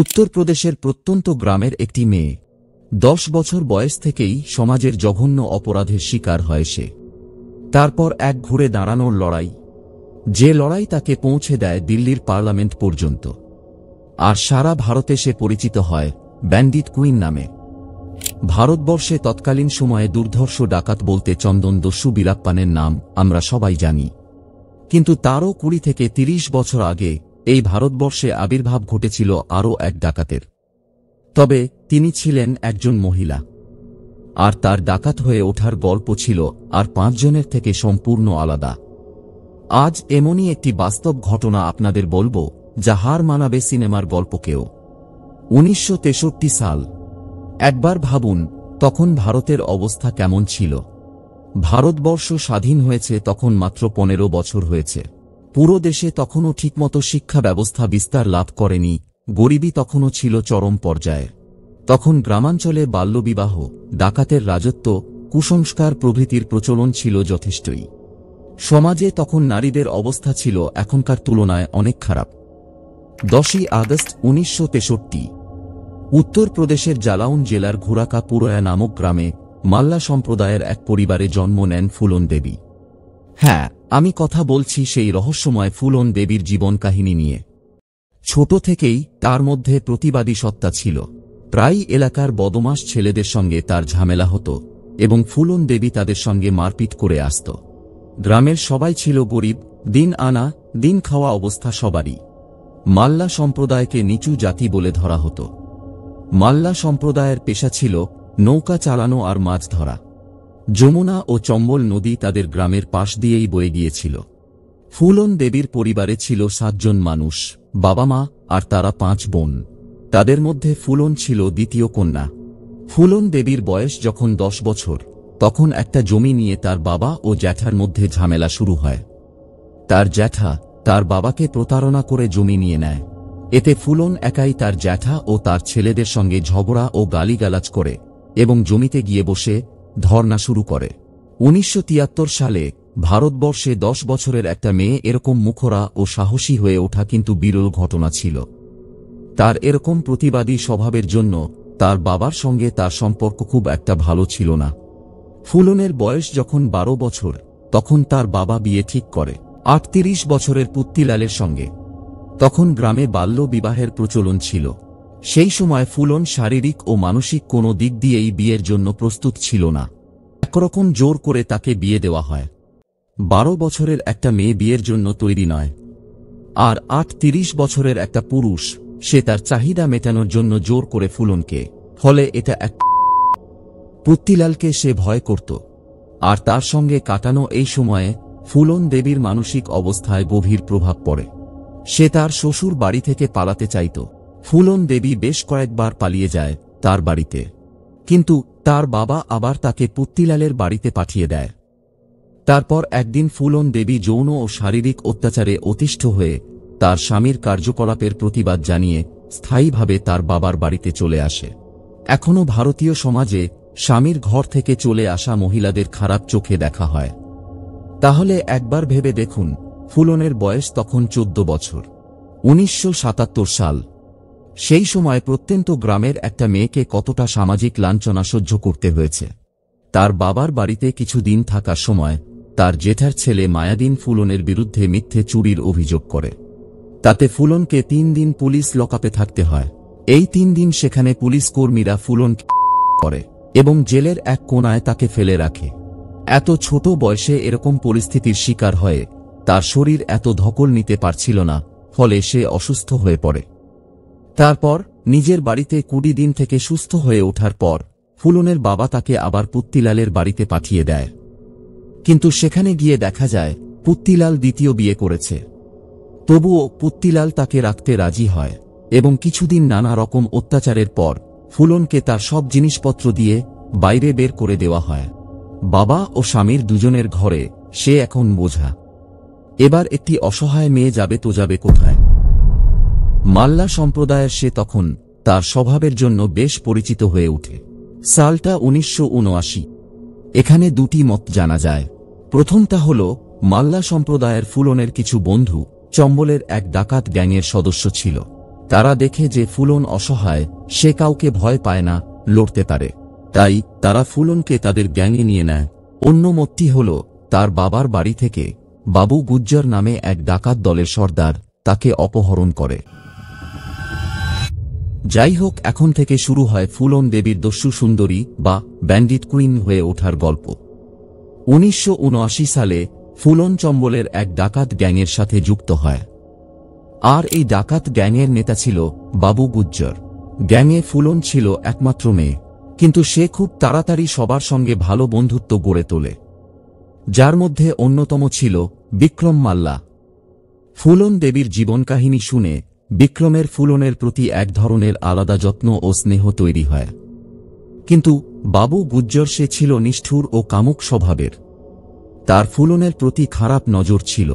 উত্তরপ্রদেশের প্রত্যন্ত গ্রামের একটি মেয়ে 10 বছর বয়স থেকেই সমাজের জঘন্য অপরাধের শিকার হয় সে। তারপর এক ঘুরে দাঁড়ানোর লড়াই, যে লড়াই তাকে পৌঁছে দেয় দিল্লির পার্লামেন্ট পর্যন্ত। আর সারা ভারতে সে পরিচিত হয় ব্যান্ডিট কুইন নামে। ভারতবর্ষে তৎকালীন সময়ে দুর্ধর্ষ ডাকাত বলতে চন্দন দস্যু বীরাপ্পানের নাম আমরা সবাই জানি, কিন্তু তারও 20 থেকে 30 বছর আগে এই ভারতবর্ষে আবির্ভাব ঘটেছিল আরও এক ডাকাতের। তবে তিনি ছিলেন একজন মহিলা, আর তার ডাকাত হয়ে ওঠার গল্প ছিল আর 5 জনের থেকে সম্পূর্ণ আলাদা। আজ এমনই একটি বাস্তব ঘটনা আপনাদের বলবো, যা হার মানাবে সিনেমার গল্পকেও। 1963 সাল। একবার ভাবুন, তখন ভারতের অবস্থা কেমন ছিল। ভারতবর্ষ স্বাধীন হয়েছে তখন মাত্র 15 বছর হয়েছে। পুরো দেশে তখনও ঠিকমতো শিক্ষা ব্যবস্থা বিস্তার লাভ করেনি, গরিবী তখনও ছিল চরম পর্যায়ে। তখন গ্রামাঞ্চলে বাল্যবিবাহ, ডাকাতের রাজত্ব, কুসংস্কার প্রভৃতির প্রচলন ছিল যথেষ্টই। সমাজে তখন নারীদের অবস্থা ছিল এখনকার তুলনায় অনেক খারাপ। 10ই আগস্ট 1963 উত্তরপ্রদেশের জালাউন জেলার ঘুরাকা পুরয়া নামক গ্রামে মাল্লা সম্প্রদায়ের এক পরিবারে জন্ম নেন ফুলন দেবী। হ্যাঁ, আমি কথা বলছি সেই রহস্যময় ফুলন দেবীর জীবন কাহিনী নিয়ে। ছোট থেকেই তার মধ্যে প্রতিবাদী সত্তা ছিল। প্রায় এলাকার বদমাশ ছেলেদের সঙ্গে তার ঝামেলা হতো এবং ফুলন দেবী তাদের সঙ্গে মারপিট করে আসত। গ্রামের সবাই ছিল গরিব, দিন আনা দিন খাওয়া অবস্থা সবারই। মাল্লা সম্প্রদায়কে নিচু জাতি বলে ধরা হতো। মাল্লা সম্প্রদায়ের পেশা ছিল নৌকা চালানো আর মাছ ধরা। যমুনা ও চম্বল নদী তাদের গ্রামের পাশ দিয়েই বয়ে গিয়েছিল। ফুলন দেবীর পরিবারে ছিল 7 জন মানুষ, বাবা মা আর তারা 5 বোন। তাদের মধ্যে ফুলন ছিল দ্বিতীয় কন্যা। ফুলন দেবীর বয়স যখন 10 বছর, তখন একটা জমি নিয়ে তার বাবা ও জ্যাঠার মধ্যে ঝামেলা শুরু হয়। তার জ্যাঠা তার বাবাকে প্রতারণা করে জমি নিয়ে নেয়। এতে ফুলন একাই তার জ্যাঠা ও তার ছেলেদের সঙ্গে ঝগড়া ও গালিগালাজ করে এবং জমিতে গিয়ে বসে ধর্ণা শুরু করে। 1973 সালে ভারতবর্ষে 10 বছরের একটা মেয়ে এরকম মুখরা ও সাহসী হয়ে ওঠা কিন্তু বিরল ঘটনা ছিল। তার এরকম প্রতিবাদী স্বভাবের জন্য তার বাবার সঙ্গে তার সম্পর্ক খুব একটা ভালো ছিল না। ফুলনের বয়স যখন 12 বছর, তখন তার বাবা বিয়ে ঠিক করে 38 বছরের পুত্তিলালের সঙ্গে। তখন গ্রামে বাল্য বিবাহের প্রচলন ছিল। সেই সময় ফুলন শারীরিক ও মানসিক কোনো দিক দিয়েই বিয়ের জন্য প্রস্তুত ছিল না। একরকম জোর করে তাকে বিয়ে দেওয়া হয়। 12 বছরের একটা মেয়ে বিয়ের জন্য তৈরি নয়, আর 38 বছরের একটা পুরুষ, সে তার চাহিদা মেটানোর জন্য জোর করে ফুলনকে। ফলে এটা এক পুত্তিলালকে সে ভয় করত, আর তার সঙ্গে কাটানো এই সময়ে ফুলন দেবীর মানসিক অবস্থায় গভীর প্রভাব পড়ে। সে তার শ্বশুর বাড়ি থেকে পালাতে চাইত। ফুলন দেবী বেশ কয়েকবার পালিয়ে যায় তার বাড়িতে, কিন্তু তার বাবা আবার তাকে পুত্তিলালের বাড়িতে পাঠিয়ে দেয়। তারপর একদিন ফুলন দেবী যৌন ও শারীরিক অত্যাচারে অতিষ্ঠ হয়ে তার স্বামীর কার্যকলাপের প্রতিবাদ জানিয়ে স্থায়ীভাবে তার বাবার বাড়িতে চলে আসে। এখনও ভারতীয় সমাজে স্বামীর ঘর থেকে চলে আসা মহিলাদের খারাপ চোখে দেখা হয়। তাহলে একবার ভেবে দেখুন, ফুলনের বয়স তখন 14 বছর। 1977 সাল। সেই সময় প্রত্যন্ত গ্রামের একটা মেয়েকে কতটা সামাজিক লাঞ্ছনা সহ্য করতে হয়েছে। তার বাবার বাড়িতে কিছুদিন থাকার সময় তার জেঠার ছেলে মায়াদিন ফুলনের বিরুদ্ধে মিথ্যে চুরির অভিযোগ করে। তাতে ফুলনকে 3 দিন পুলিশ লকআপে থাকতে হয়। এই 3 দিন সেখানে পুলিশ কর্মীরা ফুলনকে করে এবং জেলের এক কোণায় তাকে ফেলে রাখে। এত ছোট বয়সে এরকম পরিস্থিতির শিকার হয়ে তার শরীর এত ধকল নিতে পারছিল না, ফলে সে অসুস্থ হয়ে পড়ে। তারপর নিজের বাড়িতে 20 দিন থেকে সুস্থ হয়ে ওঠার পর ফুলনের বাবা তাকে আবার পুত্তিলালের বাড়িতে পাঠিয়ে দেয়। কিন্তু সেখানে গিয়ে দেখা যায় পুত্তিলাল দ্বিতীয় বিয়ে করেছে। তবুও পুত্তিলাল তাকে রাখতে রাজি হয় এবং কিছুদিন নানা রকম অত্যাচারের পর ফুলনকে তার সব জিনিসপত্র দিয়ে বাইরে বের করে দেওয়া হয়। বাবা ও স্বামীর দুজনের ঘরে সে এখন বোঝা। এবার একটি অসহায় মেয়ে যাবে তো যাবে কোথায়? মাল্লা সম্প্রদায়ের সে তখন তার স্বভাবের জন্য বেশ পরিচিত হয়ে ওঠে। সালটা 1979। এখানে 2টি মত জানা যায়। প্রথমটা হল মাল্লা সম্প্রদায়ের ফুলনের কিছু বন্ধু চম্বলের এক ডাকাত গ্যাংয়ের সদস্য ছিল। তারা দেখে যে ফুলন অসহায়, সে কাউকে ভয় পায় না, লড়তে পারে। তাই তারা ফুলনকে তাদের গ্যাংয়ে নিয়ে নেয়। অন্য মতটি হল তার বাবার বাড়ি থেকে বাবু গুজ্জর নামে এক ডাকাত দলের সর্দার তাকে অপহরণ করে। যাই হোক, এখন থেকে শুরু হয় ফুলন দেবীর দস্যু সুন্দরী বা ব্যান্ডিট কুইন হয়ে ওঠার গল্প। 1979 সালে ফুলন চম্বলের এক ডাকাত গ্যাংয়ের সাথে যুক্ত হয়, আর এই ডাকাত গ্যাংয়ের নেতা ছিল বাবু গুজ্জর। গ্যাংয়ে ফুলন ছিল একমাত্র মেয়ে, কিন্তু সে খুব তাড়াতাড়ি সবার সঙ্গে ভালো বন্ধুত্ব গড়ে তোলে, যার মধ্যে অন্যতম ছিল বিক্রম মাল্লা। ফুলন দেবীর জীবনকাহিনী শুনে বিক্রমের ফুলনের প্রতি এক ধরনের আলাদা যত্ন ও স্নেহ তৈরি হয়। কিন্তু বাবু গুজ্জর সে ছিল নিষ্ঠুর ও কামুক স্বভাবের। তার ফুলনের প্রতি খারাপ নজর ছিল।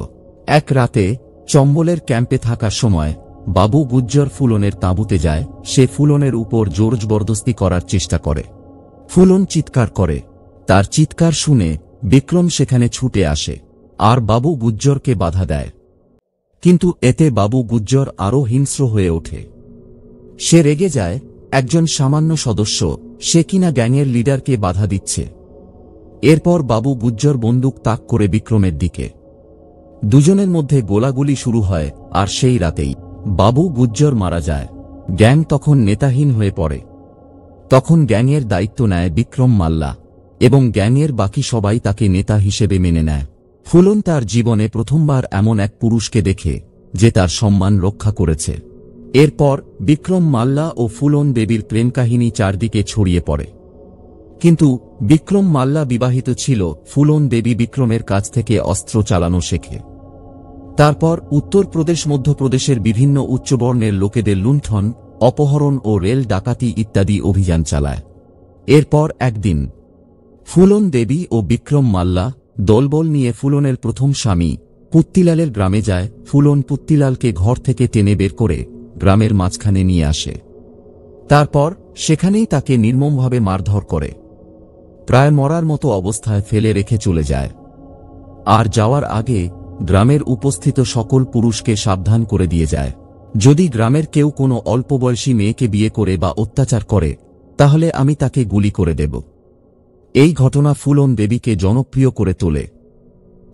এক রাতে চম্বলের ক্যাম্পে থাকার সময় বাবু গুজ্জর ফুলনের তাঁবুতে যায়। সে ফুলনের উপর জোর জবরদস্তি করার চেষ্টা করে। ফুলন চিৎকার করে। তার চিৎকার শুনে বিক্রম সেখানে ছুটে আসে আর বাবু গুজ্জরকে বাধা দেয়। কিন্তু এতে বাবু গুজ্জর আরও হিংস্র হয়ে ওঠে। সে রেগে যায়, একজন সামান্য সদস্য, সে কিনা গ্যাংয়ের লিডারকে বাধা দিচ্ছে। এরপর বাবু গুজ্জর বন্দুক তাক করে বিক্রমের দিকে। দুজনের মধ্যে গোলাগুলি শুরু হয়, আর সেই রাতেই বাবু গুজ্জর মারা যায়। গ্যাং তখন নেতাহীন হয়ে পড়ে। তখন গ্যাংয়ের দায়িত্ব নেয় বিক্রম মাল্লা, এবং গ্যাংয়ের বাকি সবাই তাকে নেতা হিসেবে মেনে নেয়। ফুলন তার জীবনে প্রথমবার এমন এক পুরুষকে দেখে যে তার সম্মান রক্ষা করেছে। এরপর বিক্রম মাল্লা ও ফুলন দেবীর প্রেমকাহিনী চারদিকে ছড়িয়ে পড়ে। কিন্তু বিক্রম মাল্লা বিবাহিত ছিল। ফুলন দেবী বিক্রমের কাছ থেকে অস্ত্র চালানো শেখে। তারপর উত্তরপ্রদেশ, মধ্যপ্রদেশের বিভিন্ন উচ্চবর্ণের লোকেদের লুণ্ঠন, অপহরণ ও রেল ডাকাতি ইত্যাদি অভিযান চালায়। এরপর একদিন ফুলন দেবী ও বিক্রম মাল্লা দলবল নিয়ে ফুলনের প্রথম স্বামী পুত্তিলালের গ্রামে যায়। ফুলন পুত্তিলালকে ঘর থেকে টেনে বের করে গ্রামের মাঝখানে নিয়ে আসে। তারপর সেখানেই তাকে নির্মমভাবে মারধর করে, প্রায় মরার মতো অবস্থায় ফেলে রেখে চলে যায়। আর যাওয়ার আগে গ্রামের উপস্থিত সকল পুরুষকে সাবধান করে দিয়ে যায়, যদি গ্রামের কেউ কোনো অল্পবয়সী মেয়েকে বিয়ে করে বা অত্যাচার করে, তাহলে আমি তাকে গুলি করে দেব। এই ঘটনা ফুলন দেবীকে জনপ্রিয় করে তোলে।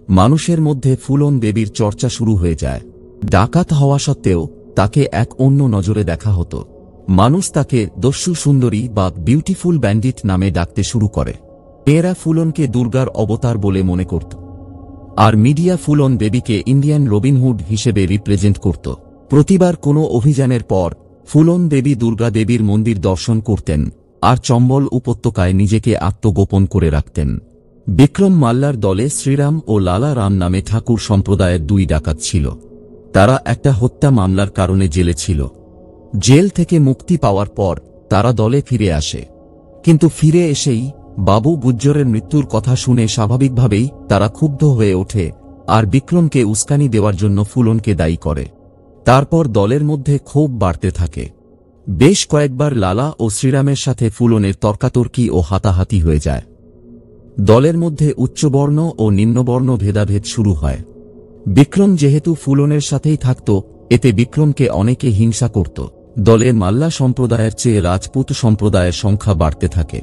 মানুষের মধ্যে ফুলন দেবীর চর্চা শুরু হয়ে যায়। ডাকাত হওয়া সত্ত্বেও তাকে এক অন্য নজরে দেখা হতো। মানুষ তাকে দস্যু সুন্দরী বা বিউটিফুল ব্যান্ডিট নামে ডাকতে শুরু করে। মেয়েরা ফুলনকে দুর্গার অবতার বলে মনে করত, আর মিডিয়া ফুলন দেবীকে ইন্ডিয়ান রবিনহুড হিসেবে রিপ্রেজেন্ট করত। প্রতিবার কোনো অভিযানের পর ফুলন দেবী দুর্গা দেবীর মন্দির দর্শন করতেন আর চম্বল উপত্যকায় নিজেকে আত্মগোপন করে রাখতেন। বিক্রম মাল্লার দলে শ্রীরাম ও লালা রাম নামে ঠাকুর সম্প্রদায়ের দুই ডাকাত ছিল। তারা একটা হত্যা মামলার কারণে জেলে ছিল। জেল থেকে মুক্তি পাওয়ার পর তারা দলে ফিরে আসে। কিন্তু ফিরে এসেই বাবু গুজ্জরের মৃত্যুর কথা শুনে স্বাভাবিকভাবেই তারা ক্ষুব্ধ হয়ে ওঠে আর বিক্রমকে উস্কানি দেওয়ার জন্য ফুলনকে দায়ী করে। তারপর দলের মধ্যে ক্ষোভ বাড়তে থাকে। বেশ কয়েকবার লালা ও শ্রীরামের সাথে ফুলনের তর্কাতর্কি ও হাতাহাতি হয়ে যায়। দলের মধ্যে উচ্চবর্ণ ও নিম্নবর্ণ ভেদাভেদ শুরু হয়। বিক্রম যেহেতু ফুলনের সাথেই থাকত, এতে বিক্রমকে অনেকে হিংসা করত। দলে মাল্লা সম্প্রদায়ের চেয়ে রাজপুত সম্প্রদায়ের সংখ্যা বাড়তে থাকে।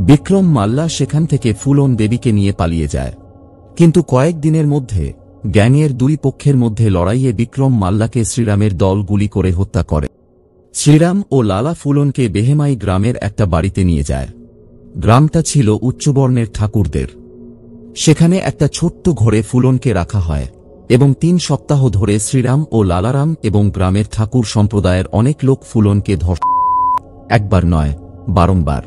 বিক্রম মাল্লা সেখান থেকে ফুলন দেবীকে নিয়ে পালিয়ে যায়। কিন্তু কয়েক দিনের মধ্যে গ্যাংয়ের দুই পক্ষের মধ্যে লড়াইয়ে বিক্রম মাল্লাকে শ্রীরামের দল গুলি করে হত্যা করে। শ্রীরাম ও লালা ফুলনকে বেহেমাই গ্রামের একটা বাড়িতে নিয়ে যায়। গ্রামটা ছিল উচ্চবর্ণের ঠাকুরদের। সেখানে একটা ছোট্ট ঘরে ফুলনকে রাখা হয় এবং 3 সপ্তাহ ধরে শ্রীরাম ও লালারাম এবং গ্রামের ঠাকুর সম্প্রদায়ের অনেক লোক ফুলনকে একবার নয়, বারংবার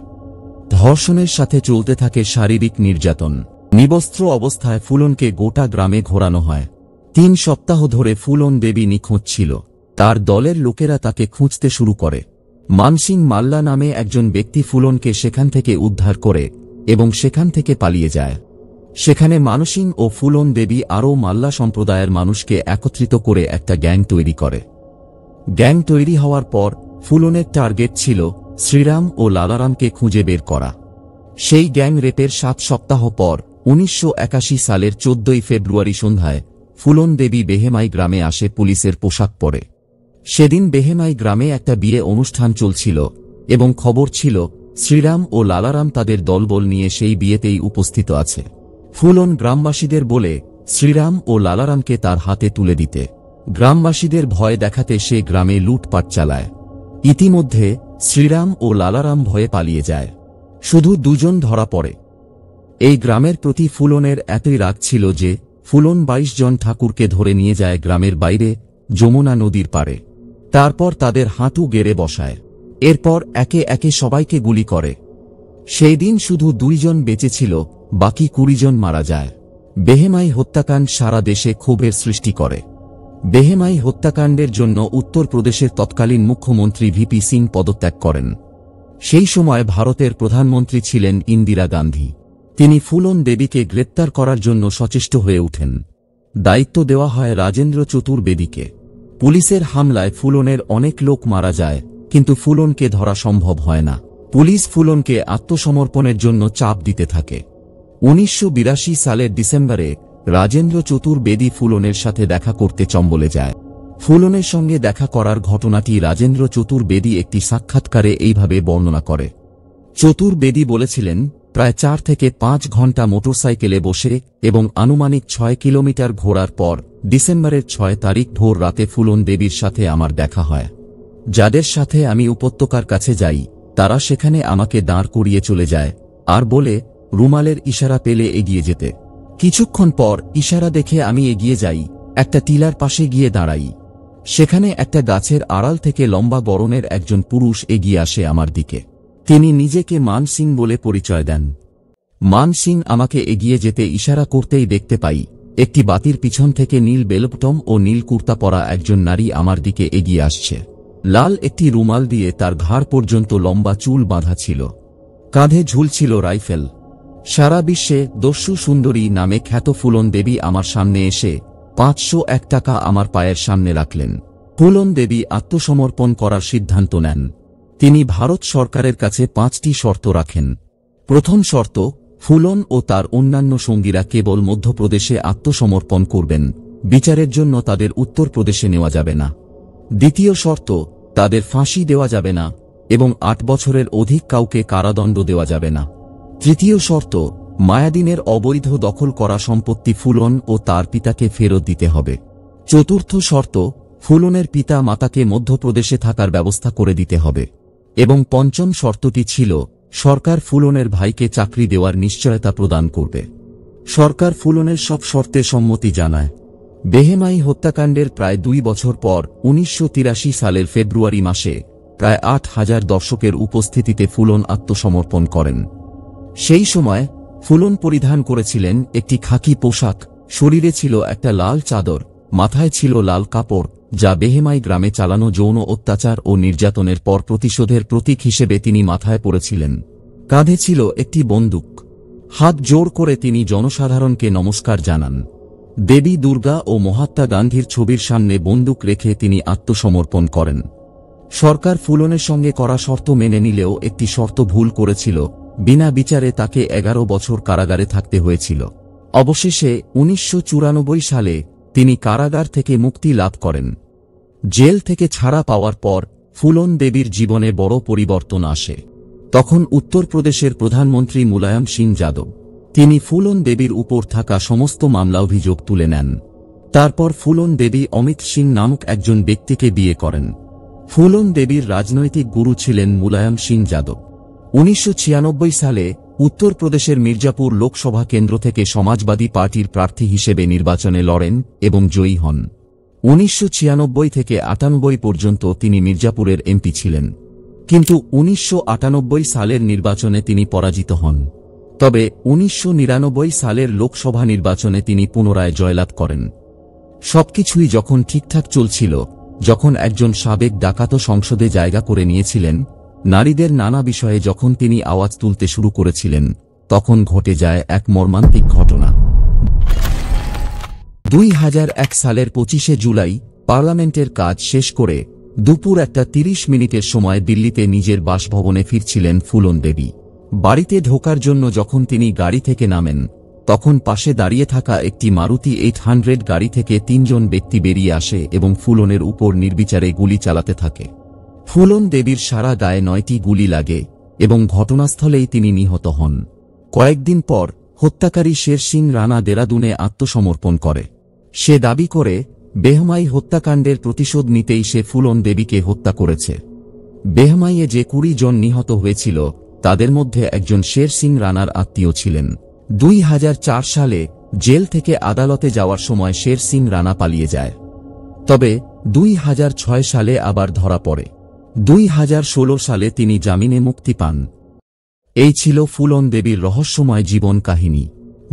ধর্ষণের সাথে চলতে থাকে শারীরিক নির্যাতন। নিবস্ত্র অবস্থায় ফুলনকে গোটা গ্রামে ঘোরানো হয়। 3 সপ্তাহ ধরে ফুলন দেবী নিখোঁজ ছিল। তার দলের লোকেরা তাকে খুঁজতে শুরু করে। মানসিং মাল্লা নামে একজন ব্যক্তি ফুলনকে সেখান থেকে উদ্ধার করে এবং সেখান থেকে পালিয়ে যায়। সেখানে মানসিং ও ফুলন দেবী আরও মাল্লা সম্প্রদায়ের মানুষকে একত্রিত করে একটা গ্যাং তৈরি করে। গ্যাং তৈরি হওয়ার পর ফুলনের টার্গেট ছিল শ্রীরাম ও লালারামকে খুঁজে বের করা। সেই গ্যাং রেপের 7 সপ্তাহ পর 1981 সালের 14 ফেব্রুয়ারি সন্ধ্যায় ফুলন দেবী বেহেমাই গ্রামে আসে পুলিশের পোশাক পরে। সেদিন বেহেমাই গ্রামে একটা বিয়ে অনুষ্ঠান চলছিল এবং খবর ছিল শ্রীরাম ও লালারাম তাদের দলবল নিয়ে সেই বিয়েতেই উপস্থিত আছে। ফুলন গ্রামবাসীদের বলে শ্রীরাম ও লালারামকে তার হাতে তুলে দিতে। গ্রামবাসীদের ভয় দেখাতে সে গ্রামে লুটপাট চালায়। ইতিমধ্যে শ্রীরাম ও লালারাম ভয়ে পালিয়ে যায়। শুধু দুজন ধরা পড়ে। এই গ্রামের প্রতি ফুলনের এতই রাগ ছিল যে ফুলন 22 জন ঠাকুরকে ধরে নিয়ে যায় গ্রামের বাইরে যমুনা নদীর পারে। তারপর তাদের হাঁটু গেড়ে বসায়। এরপর একে একে সবাইকে গুলি করে। সেই দিন শুধু 2 জন বেঁচে ছিল, বাকি 20 জন মারা যায়। বেহেমাই হত্যাকাণ্ড সারা দেশে ক্ষোভের সৃষ্টি করে। বেহেমাই হত্যাকাণ্ডের জন্য উত্তরপ্রদেশের তৎকালীন মুখ্যমন্ত্রী ভিপি সিং পদত্যাগ করেন। সেই সময় ভারতের প্রধানমন্ত্রী ছিলেন ইন্দিরা গান্ধী। তিনি ফুলন দেবীকে গ্রেপ্তার করার জন্য সচেষ্ট হয়ে ওঠেন। দায়িত্ব দেওয়া হয় রাজেন্দ্র চতুর্বেদীকে। পুলিশের হামলায় ফুলনের অনেক লোক মারা যায়, কিন্তু ফুলনকে ধরা সম্ভব হয় না। পুলিশ ফুলনকে আত্মসমর্পণের জন্য চাপ দিতে থাকে। 1982 সালের ডিসেম্বরে রাজেন্দ্র চতুর্বেদী ফুলনের সাথে দেখা করতে চম্বলে যায়। ফুলনের সঙ্গে দেখা করার ঘটনাটি রাজেন্দ্র চতুর্বেদী একটি সাক্ষাৎকারে এইভাবে বর্ণনা করে। চতুর্বেদী বলেছিলেন, প্রায় 4 থেকে 5 ঘন্টা মোটরসাইকেলে বসে এবং আনুমানিক 6 কিলোমিটার ঘোরার পর ডিসেম্বরের 6 তারিখ ভোর রাতে ফুলন দেবীর সাথে আমার দেখা হয়। যাদের সাথে আমি উপত্যকার কাছে যাই তারা সেখানে আমাকে দাঁড় করিয়ে চলে যায় আর বলে রুমালের ইশারা পেলে এগিয়ে যেতে। কিছুক্ষণ পর ইশারা দেখে আমি এগিয়ে যাই, একটা টিলার পাশে গিয়ে দাঁড়াই। সেখানে একটা গাছের আড়াল থেকে লম্বা গড়নের একজন পুরুষ এগিয়ে আসে আমার দিকে। তিনি নিজেকে মান সিং বলে পরিচয় দেন। মান সিং আমাকে এগিয়ে যেতে ইশারা করতেই দেখতে পাই একটি বাতির পিছন থেকে নীল বেলবটম ও নীল কুর্তা পরা একজন নারী আমার দিকে এগিয়ে আসছে। লাল একটি রুমাল দিয়ে তার ঘাড় পর্যন্ত লম্বা চুল বাঁধা ছিল। কাঁধে ঝুলছিল রাইফেল। সারা বিশ্বে দস্যু সুন্দরী নামে খ্যাত ফুলন দেবী আমার সামনে এসে 501 টাকা আমার পায়ের সামনে রাখলেন। ফুলন দেবী আত্মসমর্পণ করার সিদ্ধান্ত নেন। তিনি ভারত সরকারের কাছে 5টি শর্ত রাখেন। প্রথম শর্ত, ফুলন ও তার অন্যান্য সঙ্গীরা কেবল মধ্যপ্রদেশে আত্মসমর্পণ করবেন, বিচারের জন্য তাদের উত্তরপ্রদেশে নেওয়া যাবে না। দ্বিতীয় শর্ত, তাদের ফাঁসি দেওয়া যাবে না এবং 8 বছরের অধিক কাউকে কারাদণ্ড দেওয়া যাবে না। তৃতীয় শর্ত, মায়াদিনের অবৈধ দখল করা সম্পত্তি ফুলন ও তার পিতাকে ফেরত দিতে হবে। চতুর্থ শর্ত, ফুলনের পিতা মাতাকে মধ্যপ্রদেশে থাকার ব্যবস্থা করে দিতে হবে। এবং পঞ্চম শর্তটি ছিল, সরকার ফুলনের ভাইকে চাকরি দেওয়ার নিশ্চয়তা প্রদান করবে। সরকার ফুলনের সব শর্তে সম্মতি জানায়। বেহেমাই হত্যাকাণ্ডের প্রায় 2 বছর পর 1983 সালের ফেব্রুয়ারি মাসে প্রায় 8000 দর্শকের উপস্থিতিতে ফুলন আত্মসমর্পণ করেন। সেই সময় ফুলন পরিধান করেছিলেন একটি খাকি পোশাক, শরীরে ছিল একটা লাল চাদর, মাথায় ছিল লাল কাপড়, যা বেহেমাই গ্রামে চালানো যৌন অত্যাচার ও নির্যাতনের পর প্রতিশোধের প্রতীক হিসেবে তিনি মাথায় পরেছিলেন। কাঁধে ছিল একটি বন্দুক। হাত জোড় করে তিনি জনসাধারণকে নমস্কার জানান। দেবী দুর্গা ও মহাত্মা গান্ধীর ছবির সামনে বন্দুক রেখে তিনি আত্মসমর্পণ করেন। সরকার ফুলনের সঙ্গে করা শর্ত মেনে নিলেও একটি শর্ত ভুল করেছিল। বিনা বিচারে তাকে 11 বছর কারাগারে থাকতে হয়েছিল। অবশেষে 1994 সালে তিনি কারাগার থেকে মুক্তি লাভ করেন। জেল থেকে ছাড়া পাওয়ার পর ফুলন দেবীর জীবনে বড় পরিবর্তন আসে। তখন উত্তরপ্রদেশের প্রধানমন্ত্রী মুলায়ম সিং যাদব। তিনি ফুলন দেবীর উপর থাকা সমস্ত মামলা অভিযোগ তুলে নেন। তারপর ফুলন দেবী অমিত সিং নামক একজন ব্যক্তিকে বিয়ে করেন। ফুলন দেবীর রাজনৈতিক গুরু ছিলেন মুলায়ম সিং যাদব। 1996 সালে উত্তরপ্রদেশের মির্জাপুর লোকসভা কেন্দ্র থেকে সমাজবাদী পার্টির প্রার্থী হিসেবে নির্বাচনে লড়েন এবং জয়ী হন। 1996 থেকে 98 পর্যন্ত তিনি মির্জাপুরের এমপি ছিলেন, কিন্তু 1998 সালের নির্বাচনে তিনি পরাজিত হন। তবে 1999 সালের লোকসভা নির্বাচনে তিনি পুনরায় জয়লাভ করেন। সবকিছুই যখন ঠিকঠাক চলছিল, যখন একজন সাবেক ডাকাত সংসদে জায়গা করে নিয়েছিলেন, নারীদের নানা বিষয়ে যখন তিনি আওয়াজ তুলতে শুরু করেছিলেন, তখন ঘটে যায় এক মর্মান্তিক ঘটনা। 2001 সালের 25শে জুলাই পার্লামেন্টের কাজ শেষ করে দুপুর 1:30 সময় দিল্লিতে নিজের বাসভবনে ফিরছিলেন ফুলন দেবী। বাড়িতে ঢোকার জন্য যখন তিনি গাড়ি থেকে নামেন, তখন পাশে দাঁড়িয়ে থাকা একটি মারুতি 800 গাড়ি থেকে 3 জন ব্যক্তি বেরিয়ে আসে এবং ফুলনের উপর নির্বিচারে গুলি চালাতে থাকে। ফুলন দেবীর সারা গায়ে 9টি গুলি লাগে এবং ঘটনাস্থলেই তিনি নিহত হন। কয়েকদিন পর হত্যাকারী শের সিং রানা দেরাদুনে আত্মসমর্পণ করে। সে দাবি করে বেহমাই হত্যাকাণ্ডের প্রতিশোধ নিতেই সে ফুলন দেবীকে হত্যা করেছে। বেহমাইয়ে যে 20 জন নিহত হয়েছিল তাদের মধ্যে একজন শের সিং রানার আত্মীয় ছিলেন। 2004 সালে জেল থেকে আদালতে যাওয়ার সময় শের সিং রানা পালিয়ে যায়, তবে 2006 সালে আবার ধরা পড়ে। 2016 সালে তিনি জামিনে মুক্তি পান। এই ছিল ফুলন দেবীর রহস্যময় জীবন কাহিনী।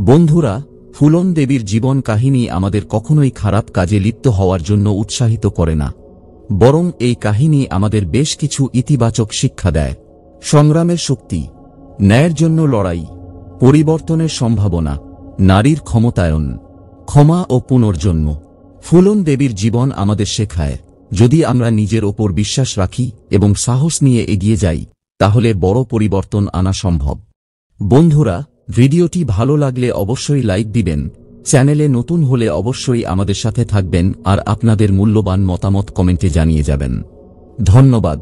বন্ধুরা, ফুলন দেবীর জীবন কাহিনী আমাদের কখনোই খারাপ কাজে লিপ্ত হওয়ার জন্য উৎসাহিত করে না, বরং এই কাহিনী আমাদের বেশ কিছু ইতিবাচক শিক্ষা দেয়। সংগ্রামের শক্তি, ন্যায়ের জন্য লড়াই, পরিবর্তনের সম্ভাবনা, নারীর ক্ষমতায়ন, ক্ষমা ও পুনর্জন্ম। ফুলন দেবীর জীবন আমাদের শেখায়, যদি আমরা নিজের ওপর বিশ্বাস রাখি এবং সাহস নিয়ে এগিয়ে যাই তাহলে বড় পরিবর্তন আনা সম্ভব। বন্ধুরা, ভিডিওটি ভালো লাগলে অবশ্যই লাইক দিবেন, চ্যানেলে নতুন হলে অবশ্যই আমাদের সাথে থাকবেন আর আপনাদের মূল্যবান মতামত কমেন্টে জানিয়ে যাবেন। ধন্যবাদ।